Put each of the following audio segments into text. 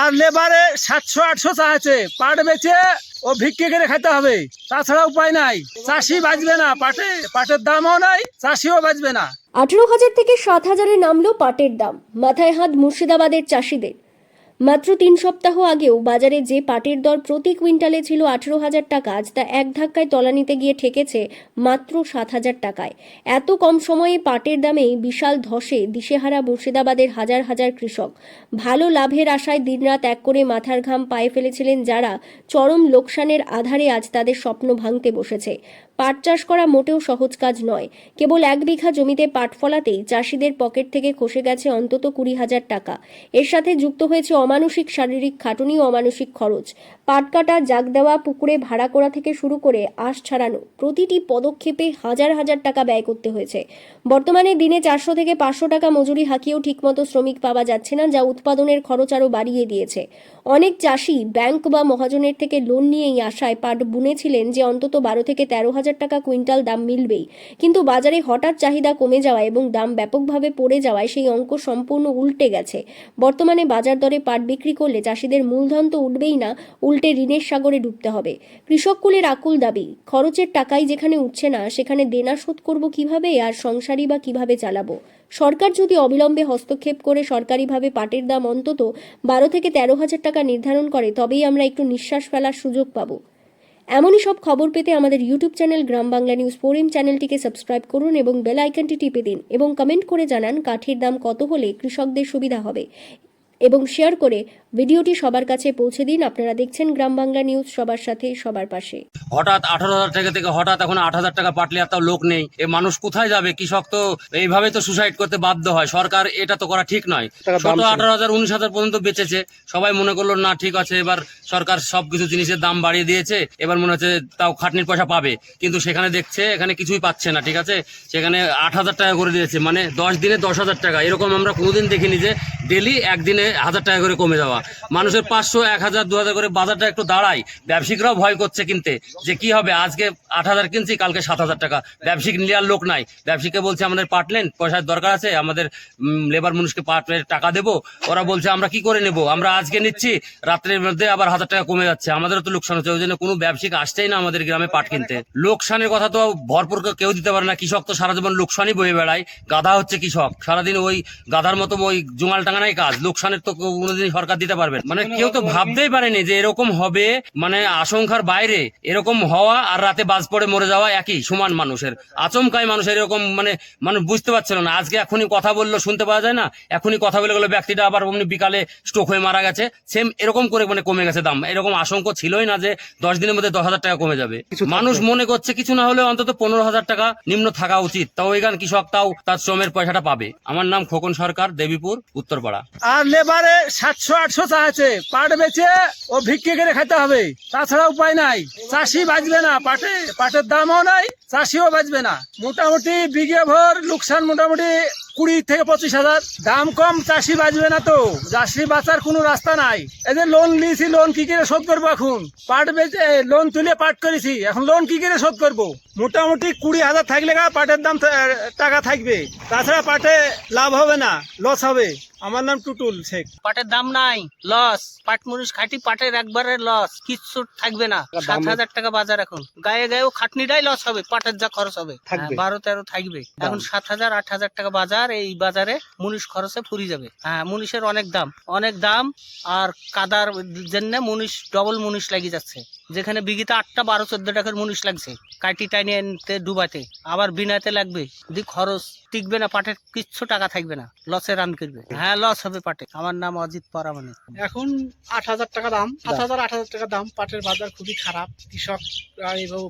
আর লেবারে 700-800 চাচ্ছে। পাট বেচে ও ভিক্ষে করে খেতে হবে, তাছাড়া উপায় নাই। চাষি বাঁচবে না, পাটের দামও নাই, চাষিও বাঁচবে না। 18,000 থেকে 7,000-এ নামলো পাটের দাম। মাথায় হাত মুর্শিদাবাদের চাষিদের। মাত্র 3 সপ্তাহ আগেও বাজারে যে পাটের দর প্রতি কুইন্টালে ছিল 18,000 টাকা, আজ তা এক ধাক্কায় তলানিতে গিয়ে ঠেকেছে মাত্র 7,000 টাকায়। এত কম সময়ে পাটের দামেই বিশাল ধসে দিশেহারা মুর্শিদাবাদের হাজার হাজার কৃষক। ভালো লাভের আশায় দিনরাত এক করে মাথার ঘাম পায়ে ফেলেছিলেন যারা, চরম লোকসানের আধারে আজ তাদের স্বপ্ন ভাঙতে বসেছে। পাট চাষ করা মোটেও সহজ কাজ নয়। কেবল 1 বিঘা জমিতে পাট ফলাতেই চাষিদের পকেট থেকে খসে গেছে অন্তত 20,000 টাকা। এর সাথে যুক্ত হয়েছে অমানসিক শারীরিক খাটুনি ও অমানসিক খরচ। পাট কাটা, জাগ দেওয়া, পুকুরে ভাড়া করা থেকে শুরু করে আঁশ ছাড়ানো, প্রতিটি পদক্ষেপে হাজার হাজার টাকা ব্যয় করতে হয়েছে। বর্তমানে দিনে 400 থেকে 500 টাকা মজুরি হাঁকিয়েও ঠিকমতো শ্রমিক পাওয়া যাচ্ছে না, যা উৎপাদনের খরচ আরও বাড়িয়ে দিয়েছে। অনেক চাষি ব্যাংক বা মহাজনের থেকে লোন নিয়েই আশায় পাট বুনেছিলেন যে অন্তত 12 থেকে 13,000 টাকা কুইন্টাল দাম মিলবেই। কিন্তু বাজারে হঠাৎ চাহিদা কমে যাওয়া এবং দাম ব্যাপকভাবে পড়ে যাওয়ায় সেই অঙ্ক সম্পূর্ণ উল্টে গেছে। বর্তমানে বাজার দরে পাট বিক্রি করলে চাষিদের মূলধন তো উঠবেই না, উল্টে ঋণের সাগরে ডুবতে হবে। কৃষককুলের আকুল দাবি, খরচের টাকাই যেখানে উঠছে না সেখানে দেনা শোধ করব কিভাবে, আর সংসারই বা কিভাবে চালাবো? সরকার যদি অবিলম্বে হস্তক্ষেপ করে সরকারিভাবে পাটের দাম অন্তত 12 থেকে 13,000 টাকা নির্ধারণ করে, তবেই আমরা একটু নিঃশ্বাস ফেলার সুযোগ পাবো। এমনই সব খবর পেতে আমাদের ইউটিউব চ্যানেল গ্রাম বাংলা নিউজ 4M চ্যানেলটিকে সাবস্ক্রাইব করুন এবং বেল আইকনটি টিপে দিন এবং কমেন্ট করে জানান কাঠের দাম কত হলে কৃষকদের সুবিধা হবে, এবং শেয়ার করে ভিডিওটি সবার কাছে পৌঁছে দিন। আপনারা দেখছেন গ্রাম বাংলা নিউজ, সবার সাথে সবার পাশে। হঠাৎ 18,000 টাকা থেকে হঠাৎ এখন 8,000 টাকা পাটলে আর তাও লোক নেই। এ মানুষ কোথায় যাবে? কৃষক তো এইভাবে তো সুসাইড করতে বাধ্য হয়। সরকার এটা তো করা ঠিক নয়। 18,000 19,000 পর্যন্ত বেচেছে, সবাই মনে করলো না ঠিক আছে, এবার সরকার সবকিছু জিনিসের দাম বাড়িয়ে দিয়েছে, এবার মনে হচ্ছে তাও খাটনির পয়সা পাবে। কিন্তু সেখানে দেখছে এখানে কিছুই পাচ্ছে না। ঠিক আছে, সেখানে 8,000 টাকা করে দিয়েছে, মানে 10 দিনে 10,000 টাকা। এরকম আমরা কোনোদিন দেখিনি যে ডেলি একদিনে 1,000 টাকা করে কমে যাওয়া। মানুষের 500, 1,000, 2,000 করে বাজারটা একটু দাঁড়ায়। ব্যবসায়িকরাও ভয় করছে কিনতে, যে কি হবে, আজকে 8,000 কিনছি, কালকে 7,000 টাকা। ব্যবসায়িক নেওয়ার লোক নাই। ব্যবসায়ীকে বলছে আমাদের পাট নেন, পয়সার দরকার আছে, আমাদের লেবার মানুষকে পাটের টাকা দেবো। ওরা বলছে আমরা কি করে নেব, আমরা আজকে নিচ্ছি, রাত্রের মধ্যে আবার 1,000 টাকা কমে যাচ্ছে। আমাদেরও তো লোকসান হচ্ছে। ওই জন্য কোনো ব্যবসায়িক আসছেই না আমাদের গ্রামে পাট কিনতে। লোকসানের কথা তো ভরপুর কেউ দিতে পারে না। কৃষক তো সারা জীবন লোকসানই বয়ে বেড়ায়। গাধা হচ্ছে কৃষক, সারাদিন ওই গাধার মতো ওই জুঙাল টাঙানাই কাজ। লোকসানের তো কোনোদিন সরকার দিতে পারবে, মানে কেউ তো ভাবতেই পারেনি যে এরকম হবে, মানে আশঙ্কার বাইরে। এরকম হওয়া আর রাতে বাজ পড়ে মরে যাওয়া একই সমান। মানুষের আচমকাই মানুষের এরকম, মানে মানুষ বুঝতে পারছিল না। আজকে এখনই কথা বললো, শুনতে পাওয়া যায় না, এখনই কথা বলে গেলো ব্যক্তিটা আবার অমনি বিকালে স্ট্রোক হয়ে মারা গেছে। সেম এরকম করে মানে কমে গেছে দাম। এরকম আশঙ্কা ছিলই না যে 10 দিনের মধ্যে 10,000 টাকা কমে যাবে। মানুষ মনে করছে কিছু না হলে অন্তত 15,000 টাকা নিম্ন থাকা উচিত, তাও এখান কৃষক তাও তার শ্রমের পয়সাটা পাবে। আমার নাম খোকন সরকার, দেবীপুর, উত্তরপাড়া। আর লেবারে 700-800 চাচ্ছে। পাট বেচে ও ভিক্ষে করে খেতে হবে, তাছাড়া উপায় নাই। চাষি বাঁচবে না, পাটের দামও নাই, চাষিও বাঁচবে না। মোটামুটি বিঘে ভর লোকসান মোটামুটি 20 থেকে 25,000। দাম কম, চাষি বাঁচবে না। তো চাষি বাঁচার কোনো রাস্তা নাই। এই যে লোন নিয়েছি, লোন কি করে শোধ করবো? এখন পাট বেচে লোন তুলে পাট করেছি, এখন লোন কি করে শোধ করবো? মোটামুটি 20,000 থাকলে পাটের দাম টাকা থাকবে, তাছাড়া পাটে লাভ হবে না, লস হবে। আমার নাম টুটুল শেখ। পাটের দাম নাই, লস। পাট মরিচ খাটি, পাটের একবারে লস, কিচ্ছু থাকবে না। 7,000 টাকা বাজার এখন। গায়ে গায়েও খাটনিটাই লস হবে, পাটের যা খরচ হবে 12-13 থাকবে। এখন 7,000 8,000 টাকা বাজার। এই বাজারে মুনিশ খরচে ফুরি যাবে। হ্যাঁ, মুনিশের অনেক দাম। আর কাদার জন্য মুনিশ, ডবল মুনিশ লাগি যাচ্ছে। যেখানে বিঘিতে 8টা 12-14 টাকার মুনিশ লাগছে কাটি টাইনে এনতে ডুবাতে, আবার বিনাতে লাগবে। খরচ টিকবে না, পাটের কিচ্ছু টাকা থাকবে না, লসে রান করবে। হ্যাঁ, লস হবে পাটে। আমার নাম অজিত পরামানিক। এখন 8,000 টাকা দাম, 7,000-8,000 টাকা দাম। পাটের বাজার খুবই খারাপ, কৃষক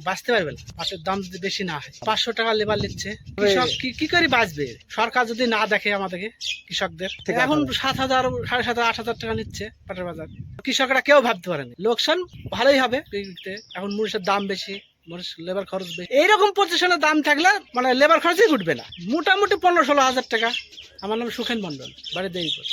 বাঁচতে পারবে না। পাটের দাম যদি বেশি না হয়, 500 টাকা লেবার নিচ্ছে, কৃষক কি করে বাঁচবে? সরকার যদি না দেখে আমাদেরকে, কৃষকদের। এখন 7,000, 7,500, 8,000 টাকা নিচ্ছে পাটের বাজার। কৃষকরা কেউ ভাবতে পারেনি। লোকসান ভালোই হবে। এখন মরিচের দাম বেশি, লেবার খরচ বেশি। এইরকম পজিশনে দাম থাকলে মানে লেবার খরচই উঠবে না। মোটামুটি 15-16 হাজার টাকা। আমার নাম সুখেন মন্ডল, বাড়ি দেবীপুর।